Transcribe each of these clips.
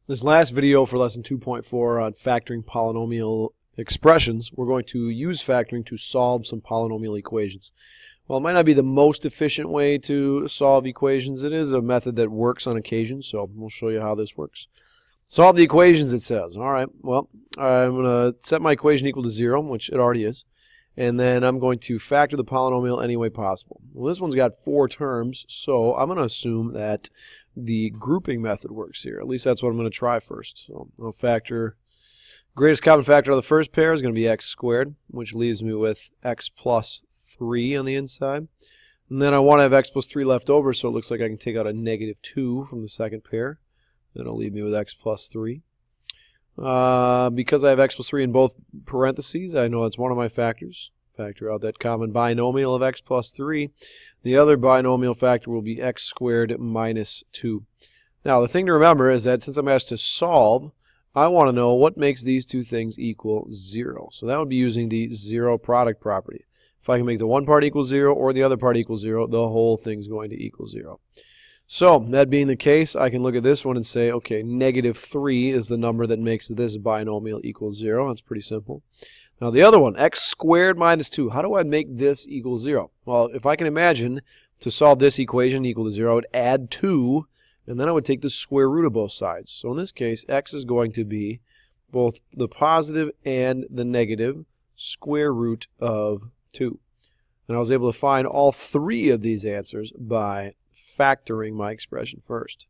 This last video for lesson 2.4 on factoring polynomial expressions, we're going to use factoring to solve some polynomial equations. While it might not be the most efficient way to solve equations, it is a method that works on occasion, so we'll show you how this works. Solve the equations, it says. All right, well, I'm going to set my equation equal to 0, which it already is, and then I'm going to factor the polynomial any way possible. Well, this one's got 4 terms, so I'm going to assume that the grouping method works here. At least that's what I'm going to try first. So I'll factor, greatest common factor of the first pair is going to be x squared, which leaves me with x plus 3 on the inside. And then I want to have x plus 3 left over, so it looks like I can take out a negative 2 from the second pair. Then it'll leave me with x plus 3. Because I have x plus 3 in both parentheses, I know it's one of my factors. Factor out that common binomial of x plus 3. The other binomial factor will be x squared minus 2. Now, the thing to remember is that since I'm asked to solve, I want to know what makes these two things equal 0. So that would be using the zero product property. If I can make the one part equal 0 or the other part equal 0, the whole thing's going to equal 0. So, that being the case, I can look at this one and say, okay, negative 3 is the number that makes this binomial equal 0. That's pretty simple. Now the other one, x squared minus 2. How do I make this equal 0? Well, if I can imagine to solve this equation equal to 0, I would add 2, and then I would take the square root of both sides. So in this case, x is going to be both the positive and the negative square root of 2. And I was able to find all 3 of these answers by factoring my expression first.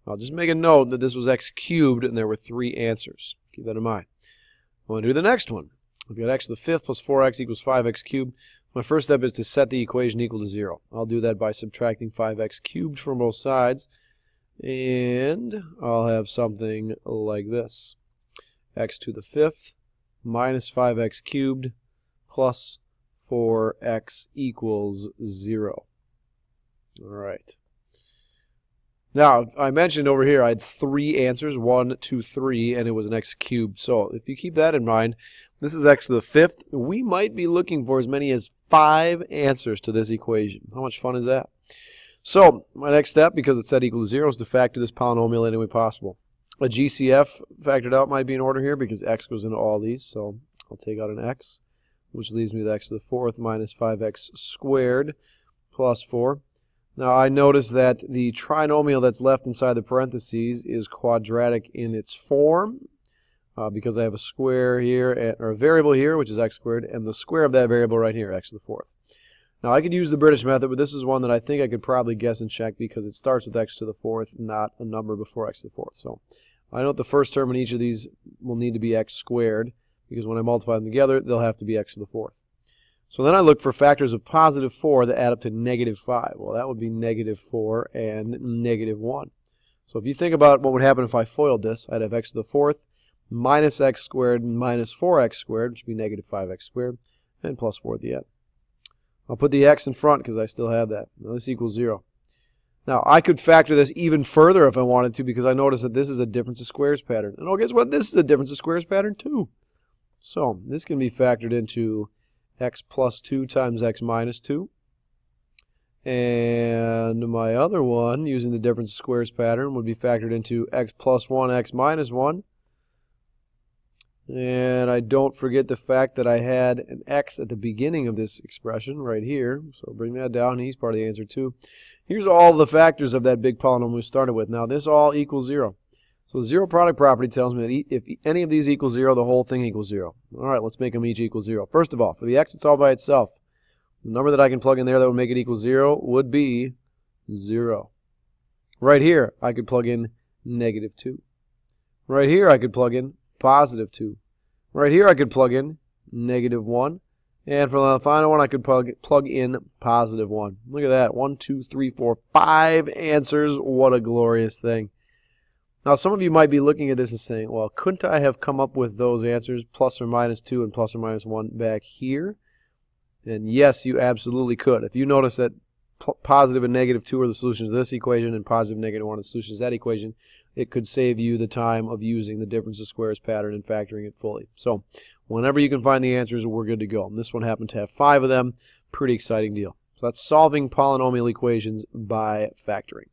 I'll just make a note that this was x cubed and there were 3 answers. Keep that in mind. I want to do the next one. I've got x to the 5th plus 4x equals 5x cubed. My first step is to set the equation equal to 0. I'll do that by subtracting 5x cubed from both sides. And I'll have something like this. X to the 5th minus 5x cubed plus 4x equals 0. All right. Now, I mentioned over here I had 3 answers, 1, 2, 3, and it was an x cubed. So if you keep that in mind, this is x to the 5th. We might be looking for as many as 5 answers to this equation. How much fun is that? So my next step, because it's set equal to 0, is to factor this polynomial any way possible. A GCF factored out might be in order here because x goes into all these. So I'll take out an x, which leaves me with x to the 4th minus 5x squared plus 4. Now I notice that the trinomial that's left inside the parentheses is quadratic in its form because I have a square here, or a variable here, which is x squared, and the square of that variable right here, x to the 4th. Now I could use the British method, but this is one that I think I could probably guess and check because it starts with x to the 4th, not a number before x to the 4th. So I know that the first term in each of these will need to be x squared because when I multiply them together, they'll have to be x to the 4th. So then I look for factors of positive 4 that add up to negative 5. Well, that would be negative 4 and negative 1. So if you think about what would happen if I FOILed this, I'd have x to the 4th minus x squared minus 4x squared, which would be negative 5x squared, and plus 4 at the end. I'll put the x in front because I still have that. Now this equals 0. Now I could factor this even further if I wanted to because I notice that this is a difference of squares pattern. And oh, guess what? This is a difference of squares pattern too. So this can be factored into x plus 2 times x minus 2. And my other one, using the difference of squares pattern, would be factored into x plus 1, x minus 1. And I don't forget the fact that I had an x at the beginning of this expression right here. So bring that down. He's part of the answer too. Here's all the factors of that big polynomial we started with. Now this all equals 0. So the zero product property tells me that if any of these equals 0, the whole thing equals 0. All right, let's make them each equal 0. First of all, for the x, it's all by itself. The number that I can plug in there that would make it equal 0 would be 0. Right here, I could plug in negative 2. Right here, I could plug in positive 2. Right here, I could plug in negative 1. And for the final one, I could plug in positive 1. Look at that. 1, 2, 3, 4, 5 answers. What a glorious thing. Now, some of you might be looking at this and saying, well, couldn't I have come up with those answers, plus or minus 2 and plus or minus 1 back here? And yes, you absolutely could. If you notice that positive and negative 2 are the solutions to this equation and positive and negative 1 are the solutions to that equation, it could save you the time of using the difference of squares pattern and factoring it fully. So whenever you can find the answers, we're good to go. And this one happened to have 5 of them. Pretty exciting deal. So that's solving polynomial equations by factoring.